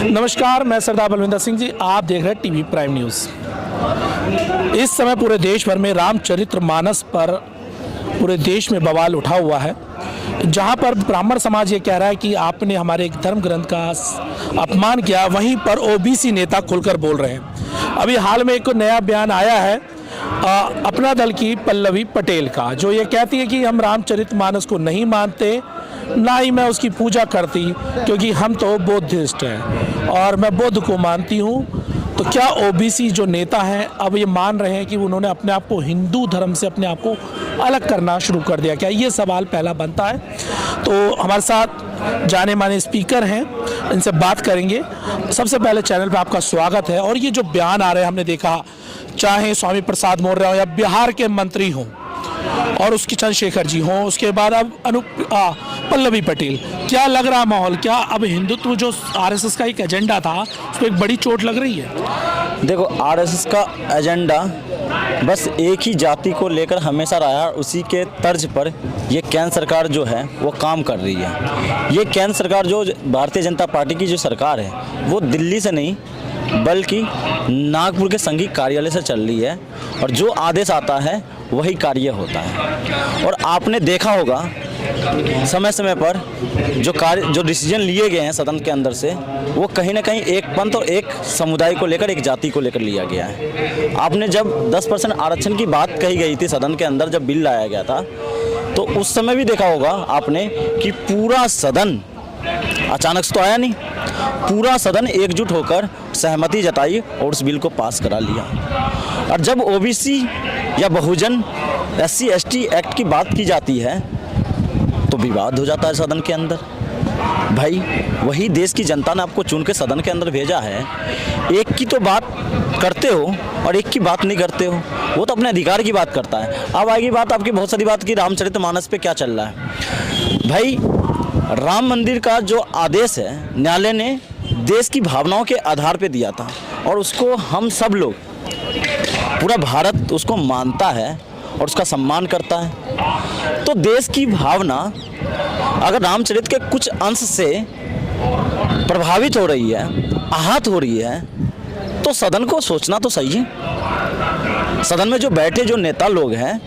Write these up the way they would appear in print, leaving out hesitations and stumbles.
नमस्कार, मैं सरदार बलविंदर सिंह जी। आप देख रहे हैं टीवी प्राइम न्यूज़। इस समय पूरे देश भर में रामचरितमानस पर पूरे देश में बवाल उठा हुआ है, जहां पर ब्राह्मण समाज ये कह रहा है कि आपने हमारे एक धर्म ग्रंथ का अपमान किया, वहीं पर ओबीसी नेता खुलकर बोल रहे हैं। अभी हाल में एक नया बयान आया है अपना दल की पल्लवी पटेल का, जो ये कहती है कि हम रामचरितमानस को नहीं मानते, ना ही मैं उसकी पूजा करती, क्योंकि हम तो बौद्धिस्ट हैं और मैं बुद्ध को मानती हूँ। तो क्या ओबीसी जो नेता हैं अब ये मान रहे हैं कि उन्होंने अपने आप को हिंदू धर्म से अपने आप को अलग करना शुरू कर दिया? क्या ये सवाल पहला बनता है। तो हमारे साथ जाने माने स्पीकर हैं, इनसे बात करेंगे। सबसे पहले चैनल पे आपका स्वागत है। और ये जो बयान आ रहे हैं, हमने देखा, चाहे स्वामी प्रसाद मौर्य हो या बिहार के मंत्री हों और उसके चंद्रशेखर जी हों, उसके बाद अब पल्लवी पटेल, क्या लग रहा माहौल? क्या अब हिंदुत्व जो आरएसएस का एक एजेंडा था, उस पर एक बड़ी चोट लग रही है? देखो, आरएसएस का एजेंडा बस एक ही जाति को लेकर हमेशा रहा है। उसी के तर्ज पर ये केंद्र सरकार जो है वो काम कर रही है। ये केंद्र सरकार जो भारतीय जनता पार्टी की जो सरकार है, वो दिल्ली से नहीं बल्कि नागपुर के संघीय कार्यालय से चल रही है, और जो आदेश आता है वही कार्य होता है। और आपने देखा होगा समय समय पर जो डिसीजन लिए गए हैं सदन के अंदर से, वो कहीं ना कहीं एक पंथ और एक समुदाय को लेकर, एक जाति को लेकर लिया गया है। आपने जब 10% आरक्षण की बात कही गई थी सदन के अंदर, जब बिल लाया गया था, तो उस समय भी देखा होगा आपने कि पूरा सदन, अचानक से तो आया नहीं, पूरा सदन एकजुट होकर सहमति जताई और उस बिल को पास करा लिया। और जब ओबीसी या बहुजन SC ST एक्ट की बात की जाती है तो विवाद हो जाता है सदन के अंदर। भाई, वही देश की जनता ने आपको चुन के सदन के अंदर भेजा है, एक की तो बात करते हो और एक की बात नहीं करते हो। वो तो अपने अधिकार की बात करता है। अब आएगी बात आपकी बहुत सारी बात की रामचरितमानस पे क्या चल रहा है। भाई, राम मंदिर का जो आदेश है, न्यायालय ने देश की भावनाओं के आधार पे दिया था, और उसको हम सब लोग, पूरा भारत उसको मानता है और उसका सम्मान करता है। तो देश की भावना अगर रामचरित के कुछ अंश से प्रभावित हो रही है, आहत हो रही है, तो सदन को सोचना तो सही है। सदन में जो बैठे जो नेता लोग हैं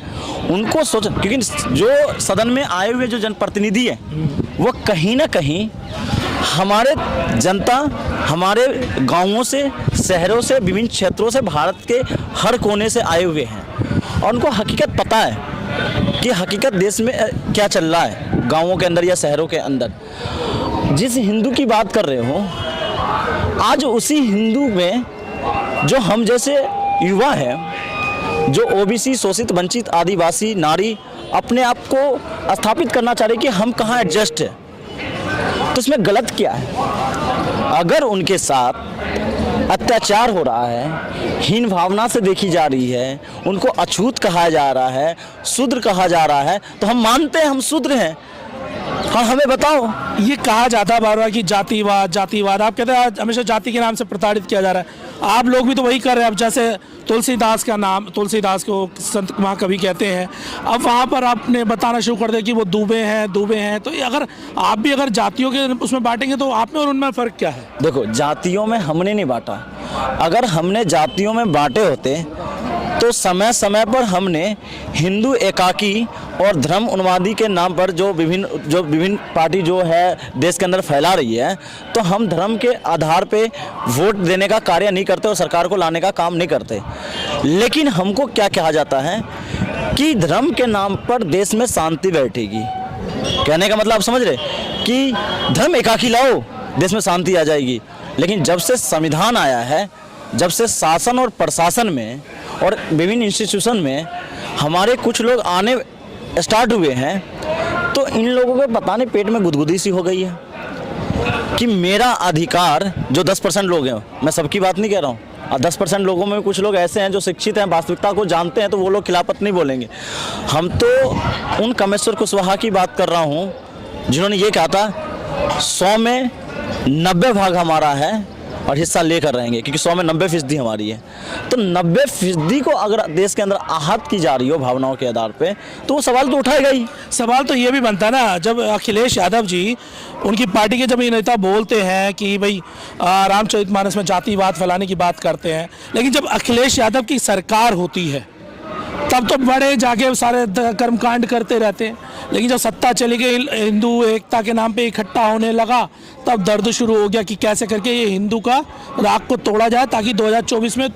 उनको सोच, क्योंकि जो सदन में आए हुए जो जनप्रतिनिधि हैं वो कहीं ना कहीं हमारे जनता, हमारे गांवों से, शहरों से, विभिन्न क्षेत्रों से, भारत के हर कोने से आए हुए हैं, और उनको हकीकत पता है कि हकीकत देश में क्या चल रहा है, गांवों के अंदर या शहरों के अंदर। जिस हिंदू की बात कर रहे हो, आज उसी हिंदू में जो हम जैसे युवा हैं, जो ओबीसी, शोषित, वंचित, आदिवासी, नारी अपने आप को स्थापित करना चाह रहे कि हम कहाँ एडजस्ट है, तो इसमें गलत क्या है? अगर उनके साथ अत्याचार हो रहा है, हीन भावना से देखी जा रही है, उनको अछूत कहा जा रहा है, शूद्र कहा जा रहा है, तो हम मानते हैं हम शूद्र हैं। हाँ, हमें बताओ। ये कहा जाता है बार बार कि जातिवाद, जातिवाद। आप कहते हैं हमेशा जाति के नाम से प्रताड़ित किया जा रहा है। आप लोग भी तो वही कर रहे हैं। अब जैसे तुलसीदास का नाम, तुलसीदास को संत महाकवि कहते हैं, अब वहाँ पर आपने बताना शुरू कर दिया कि वो दूबे हैं। तो ये अगर आप भी अगर जातियों के उसमें बांटेंगे तो आप में और उनमें फ़र्क क्या है? देखो, जातियों में हमने नहीं बांटा। अगर हमने जातियों में बांटे होते तो समय समय पर हमने हिंदू एकाकी और धर्म उन्मादी के नाम पर जो विभिन्न पार्टी जो है देश के अंदर फैला रही है, तो हम धर्म के आधार पे वोट देने का कार्य नहीं करते और सरकार को लाने का काम नहीं करते। लेकिन हमको क्या कहा जाता है कि धर्म के नाम पर देश में शांति बैठेगी। कहने का मतलब आप समझ रहे कि धर्म एकाकी लाओ, देश में शांति आ जाएगी। लेकिन जब से संविधान आया है, जब से शासन और प्रशासन में और विभिन्न इंस्टीट्यूशन में हमारे कुछ लोग आने स्टार्ट हुए हैं, तो इन लोगों के पता नहीं पेट में गुदगुदी सी हो गई है कि मेरा अधिकार, जो 10% लोग हैं, मैं सबकी बात नहीं कह रहा हूँ, और 10% लोगों में कुछ लोग ऐसे हैं जो शिक्षित हैं, वास्तविकता को जानते हैं, तो वो लोग खिलाफत नहीं बोलेंगे। हम तो उन कामेश्वर कुशवाहा की बात कर रहा हूँ जिन्होंने ये कहा था 100 में 90 भाग हमारा है और हिस्सा लेकर रहेंगे, क्योंकि 100 में 90% हमारी है। तो 90% को अगर देश के अंदर आहत की जा रही हो भावनाओं के आधार पे, तो वो सवाल तो उठाएगा ही। सवाल तो ये भी बनता है ना, जब अखिलेश यादव जी, उनकी पार्टी के जब ये नेता बोलते हैं कि भाई रामचरितमानस में जातिवाद फैलाने की बात करते हैं, लेकिन जब अखिलेश यादव की सरकार होती है तब तो बड़े जाके सारे कर्मकांड करते रहते हैं, लेकिन जब सत्ता चली गई, हिंदू एकता के नाम पे इकट्ठा होने लगा, तब दर्द शुरू हो गया कि कैसे करके ये हिंदू का राग को तोड़ा जाए ताकि 2024 में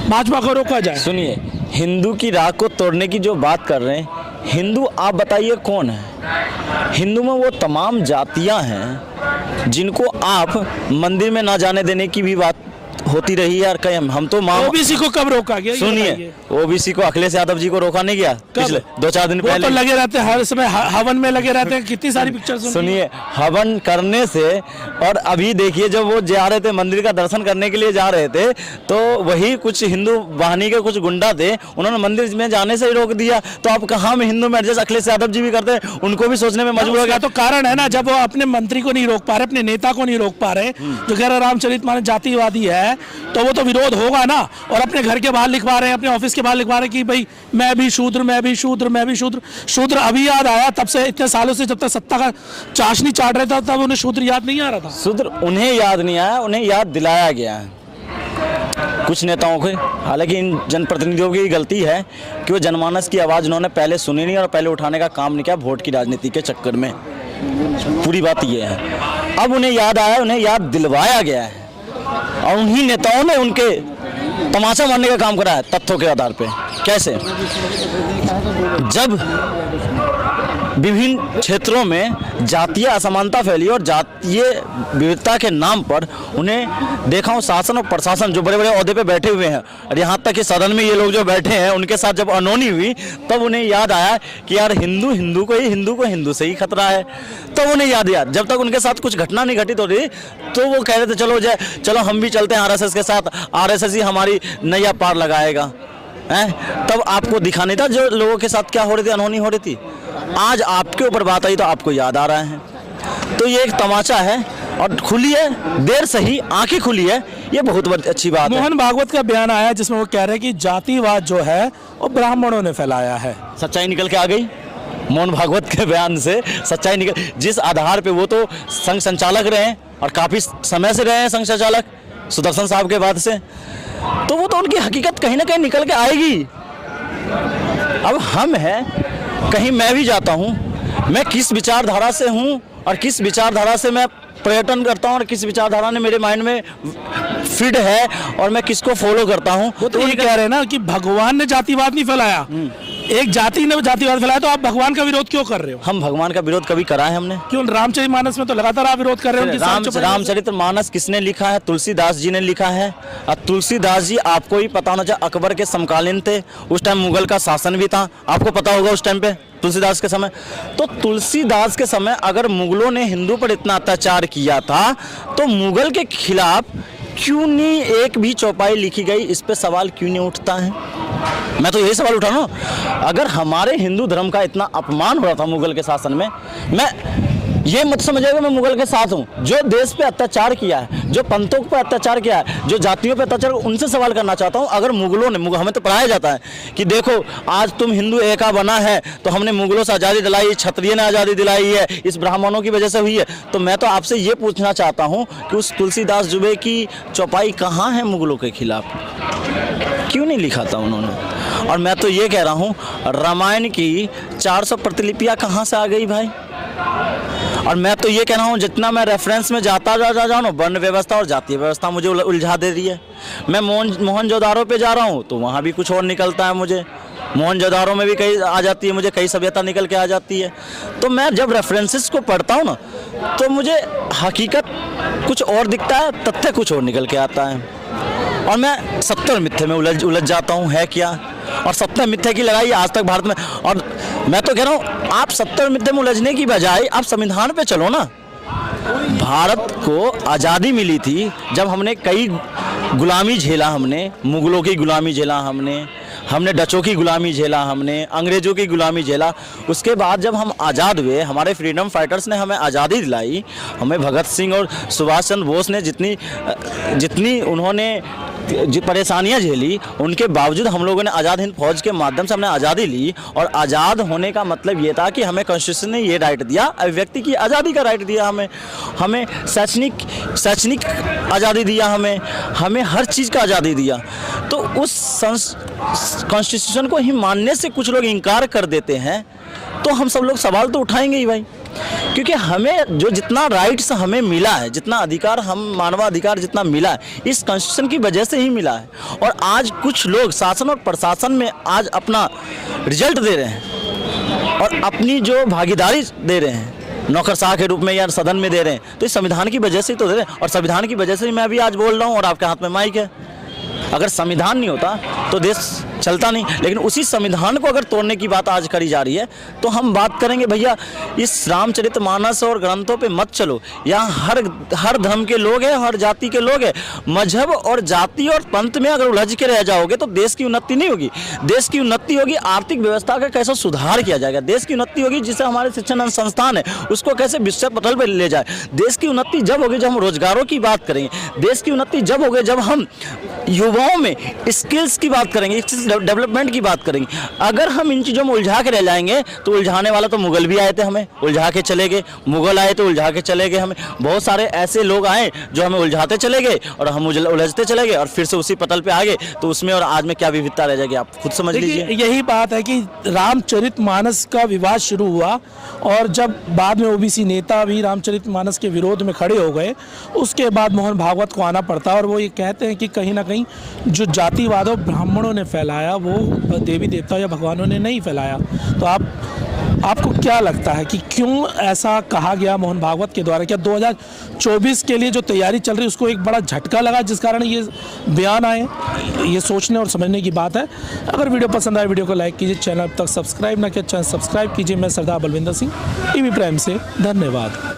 भाजपा को रोका जाए। सुनिए, हिंदू की राग को तोड़ने की जो बात कर रहे हैं, हिंदू आप बताइए कौन है? हिंदू में वो तमाम जातियां हैं जिनको आप मंदिर में ना जाने देने की भी बात होती रही है। और कहीं हम तो ओबीसी को कब रोका गया? सुनिए, ओबीसी को अखिलेश यादव जी को रोका नहीं गया पिछले 2-4 दिन पहले? तो लगे रहते हैं हर समय, हवन में लगे रहते हैं, कितनी सारी पिक्चर सुनिए, हवन करने से, और अभी देखिए जब वो जा रहे थे मंदिर का दर्शन करने के लिए जा रहे थे, तो वही कुछ हिंदू वाहिनी के कुछ गुंडा थे, उन्होंने मंदिर में जाने से ही रोक दिया। तो अब कहाँ में हिंदू में एडजस्ट अखिलेश यादव जी भी करते हैं, उनको भी सोचने में मजबूर हो गया। तो कारण है ना, जब वो अपने मंत्री को नहीं रोक पा रहे, अपने नेता को नहीं रोक पा रहे, जो कह रहे रामचरितमानस जातिवादी है, तो वो तो विरोध होगा ना। और अपने घर के बाहर लिखवा रहे हैं, अपने ऑफिस के बाहर लिखवा रहे हैं कि भाई मैं भी शूद्र, मैं भी शूद्र, मैं भी शूद्र। शूद्र अभी याद आया? तब से इतने सालों से जब तक सत्ता का चाशनी चाट रहे थे तब उन्हें शूद्र याद नहीं आ रहा था। शूद्र उन्हें याद नहीं आया, उन्हें याद दिलाया गया है कुछ नेताओं को। हालांकि इन जनप्रतिनिधियों की गलती है कि वो जनमानस की आवाज़ उन्होंने पहले सुनी नहीं और पहले उठाने का काम नहीं किया वोट की राजनीति के चक्कर में। पूरी बात ये है, अब उन्हें याद आया, उन्हें याद दिलवाया गया है, और उन्हीं नेताओं ने उनके तमाचा मारने का काम करा है तथ्यों के आधार पे। कैसे? जब विभिन्न क्षेत्रों में जातीय असमानता फैली और जातीय विविधता के नाम पर उन्हें देखा हूँ शासन और प्रशासन जो बड़े बड़े ओहदे पे बैठे हुए हैं, और यहाँ तक कि सदन में ये लोग जो बैठे हैं उनके साथ जब अनहोनी हुई, तब उन्हें याद आया कि यार हिंदू को हिंदू से ही खतरा है। तो उन्हें याद आया, जब तक उनके साथ कुछ घटना नहीं घटित हो रही, तो वो कह रहे थे चलो हम भी चलते हैं आरएसएस के साथ, आरएसएस ही हमारी नैया पार लगाएगा। तब आपको दिखा नहीं था जो लोगों के साथ क्या हो रही थी, अनहोनी हो रही थी। आज आपके ऊपर बात आई तो आपको याद आ रहा है। तो ये एक तमाचा है, और खुली है, देर सही आंखें खुली है, ये बहुत बड़ी अच्छी बात है। मोहन भागवत का बयान आया जिसमें वो कह रहे हैं कि जातिवाद जो है वो ब्राह्मणों ने फैलाया है। सच्चाई निकल के आ गई मोहन भागवत के बयान से, सच्चाई निकल, जिस आधार पे वो तो संघ संचालक रहे हैं और काफी समय से रहे हैं संघ संचालक सुदर्शन साहब के बाद से, तो वो तो उनकी हकीकत कहीं ना कहीं निकल के आएगी। अब हम हैं, कहीं मैं भी जाता हूँ, मैं किस विचारधारा से हूँ और किस विचारधारा से मैं पर्यटन करता हूँ और किस विचारधारा ने मेरे माइंड में फीड है और मैं किसको फॉलो करता हूँ। वो तो ये कह रहे हैं ना कि भगवान ने जातिवाद नहीं फैलाया, एक जाति ने जातिवाद फैलाया, तो आप भगवान का विरोध क्यों कर रहे हो? हम भगवान का विरोध कभी करा है हमने? क्यों? रामचरितमानस में तो लगातार आप विरोध कर रहे हो। रामचरितमानस किसने लिखा है? तुलसीदास जी ने लिखा है। और तुलसीदास जी, आपको ही पता होना चाहिए, अकबर के समकालीन थे, उस टाइम मुगल का शासन भी था, आपको पता होगा उस टाइम पे तुलसीदास के समय। तो तुलसीदास के समय अगर मुगलों ने हिंदू पर इतना अत्याचार किया था, तो मुगल के खिलाफ क्यों नहीं एक भी चौपाई लिखी गई? इस पे सवाल क्यों नहीं उठता है? मैं तो यही सवाल उठा रहा हूँ। अगर हमारे हिंदू धर्म का इतना अपमान हो रहा था मुगल के शासन में, मैं ये मत समझिएगा मैं मुगल के साथ हूँ। जो देश पे अत्याचार किया है, जो पंथों पे अत्याचार किया है, जो जातियों पे अत्याचार, उनसे सवाल करना चाहता हूँ। अगर मुगलों ने, हमें तो पढ़ाया जाता है कि देखो आज तुम हिंदू एका बना है तो हमने मुगलों से आज़ादी दिलाई, क्षत्रिय ने आज़ादी दिलाई है, इस ब्राह्मणों की वजह से हुई है। तो मैं तो आपसे ये पूछना चाहता हूँ कि उस तुलसीदास जुबे की चौपाई कहाँ है मुगलों के खिलाफ? क्यों नहीं लिखा था उन्होंने? और मैं तो ये कह रहा हूँ, रामायण की 400 प्रतिलिपियाँ कहाँ से आ गई भाई? और मैं तो ये कह रहा हूँ, जितना मैं रेफरेंस में जाता जाऊँ ना, वर्ण व्यवस्था और जातीय व्यवस्था मुझे उलझा दे रही है। मैं मोहनजोदारो पे जा रहा हूँ तो वहाँ भी कुछ और निकलता है मुझे, मोहनजोदारो में भी कई आ जाती है, मुझे कई सभ्यता निकल के आ जाती है। तो मैं जब रेफरेंसेस को पढ़ता हूँ ना, तो मुझे हकीकत कुछ और दिखता है, तथ्य कुछ और निकल के आता है, और मैं सत्य और मिथ्या में उलझ जाता हूँ। है क्या? और सत्य मिथ्या की लड़ाई आज तक भारत में। और मैं तो कह रहा हूँ, आप सत्य और मिथ्या में उलझने की बजाय आप संविधान पे चलो ना। भारत को आज़ादी मिली थी जब हमने कई गुलामी झेला, हमने मुगलों की गुलामी झेला, हमने हमने डचों की गुलामी झेला, हमने अंग्रेज़ों की गुलामी झेला। उसके बाद जब हम आज़ाद हुए, हमारे फ्रीडम फाइटर्स ने हमें आज़ादी दिलाई। हमें भगत सिंह और सुभाष चंद्र बोस ने जितनी उन्होंने परेशानियां झेली, उनके बावजूद हम लोगों ने आज़ाद हिंद फौज के माध्यम से हमने आज़ादी ली। और आज़ाद होने का मतलब ये था कि हमें कॉन्स्टिट्यूशन ने ये राइट दिया, अभिव्यक्ति की आज़ादी का राइट दिया, हमें शैक्षणिक आज़ादी दिया, हमें हर चीज़ का आज़ादी दिया। तो उस कॉन्स्टिट्यूशन को ही मानने से कुछ लोग इनकार कर देते हैं, तो हम सब लोग सवाल तो उठाएंगे ही भाई। क्योंकि हमें जो जितना राइट्स हमें मिला है, जितना अधिकार हम मानवाधिकार जितना मिला है, इस कॉन्स्टिट्यूशन की वजह से ही मिला है। और आज कुछ लोग शासन और प्रशासन में आज अपना रिजल्ट दे रहे हैं और अपनी जो भागीदारी दे रहे हैं नौकरशाह के रूप में या सदन में दे रहे हैं, तो इस संविधान की वजह से ही तो दे रहे हैं। और संविधान की वजह से ही मैं अभी आज बोल रहा हूँ और आपके हाथ में माइक है। अगर संविधान नहीं होता तो देश चलता नहीं। लेकिन उसी संविधान को अगर तोड़ने की बात आज करी जा रही है, तो हम बात करेंगे भैया इस रामचरितमानस और ग्रंथों पे मत चलो। यहाँ हर धर्म के लोग हैं, हर जाति के लोग हैं। मजहब और जाति और पंथ में अगर उलझ के रह जाओगे तो देश की उन्नति नहीं होगी। देश की उन्नति होगी आर्थिक व्यवस्था का कैसे सुधार किया जाएगा। देश की उन्नति होगी जिससे हमारे शिक्षण संस्थान है उसको कैसे विश्व पटल पर ले जाए। देश की उन्नति जब होगी जब हम रोजगारों की बात करेंगे। देश की उन्नति जब होगी जब हम युवाओं में स्किल्स की बात करेंगे, डेवलपमेंट की बात करेंगे। अगर हम इन चीज़ों में उलझा के रह जाएंगे तो उलझाने वाला तो मुगल भी आए थे, हमें उलझा के चले गए। मुगल आए तो उलझा के चले गए। हमें बहुत सारे ऐसे लोग आए जो हमें उलझाते चले गए और हम उलझते चले गए और फिर से उसी पतल पे आ गए। तो उसमें और आज में क्या विविधता रह जाएगी, आप खुद समझ लीजिए। यही बात है कि रामचरितमानस का विवाद शुरू हुआ और जब बाद में ओबीसी नेता भी रामचरितमानस के विरोध में खड़े हो गए, उसके बाद मोहन भागवत को आना पड़ता। और वो ये कहते हैं कि कहीं ना कहीं जो जातिवाद ब्राह्मणों ने फैलाया वो देवी देवता या भगवानों ने नहीं फैलाया। तो आपको क्या लगता है कि क्यों ऐसा कहा गया मोहन भागवत के द्वारा? क्या 2024 के लिए जो तैयारी चल रही है उसको एक बड़ा झटका लगा जिस कारण ये बयान आए? ये सोचने और समझने की बात है। अगर वीडियो पसंद आए वीडियो को लाइक कीजिए, चैनल अब तक सब्सक्राइब ना किया चैनल सब्सक्राइब कीजिए। मैं सरदार बलविंदर सिंह, टीवी प्राइम से, धन्यवाद।